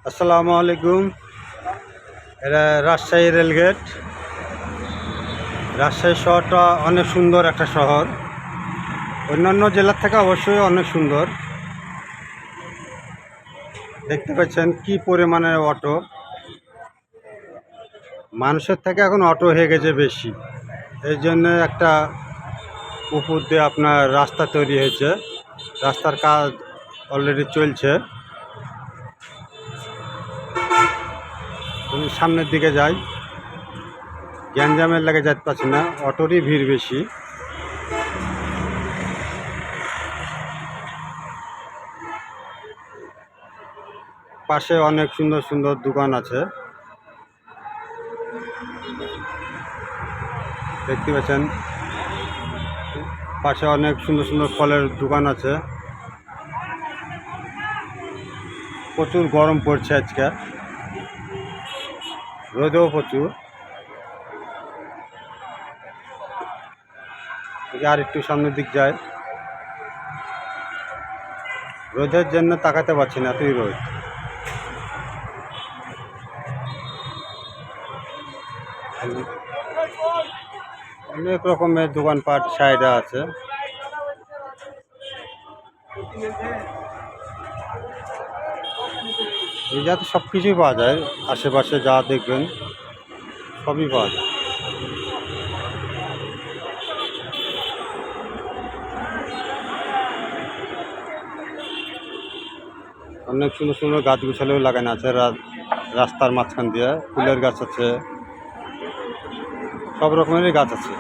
আসসালামু আলাইকুম। এটা রাজশাহী রেলগেট। রাজশাহী শহরটা অনেক সুন্দর একটা শহর, অন্যান্য জেলার থেকে অবশ্যই অনেক সুন্দর। দেখতে পাচ্ছেন কি পরিমাণে অটো, মানুষের থেকে এখন অটো হয়ে গেছে বেশি। এই জন্য একটা উপর দিয়ে আপনার রাস্তা তৈরি হয়েছে, রাস্তার কাজ অলরেডি চলছে। আমি সামনের দিকে যাই, গ্যাঞ্জামের লাগে যেতে পারছি না, অটোরই ভিড় বেশি। পাশে অনেক সুন্দর সুন্দর দোকান আছে, দেখতে পাচ্ছেন। পাশে অনেক সুন্দর সুন্দর ফলের দোকান আছে। প্রচুর গরম পড়ছে আজকে, রোদেও প্রচুর। আর একটু সামনের দিক যায়, রোদের জন্য তাকাতে পারছি না, এতই রোদ। অনেক রকমের দোকানপাট সাইডে আছে। এই যাতে সব কিছুই পাওয়া যায়, আশেপাশে যা দেখবেন সবই পাওয়া যায়। অনেক সুন্দর সুন্দর গাছ গুছালেও লাগানো আছে রাস্তার মাঝখান দিয়ে। ফুলের গাছ আছে, সব রকমেরই গাছ আছে।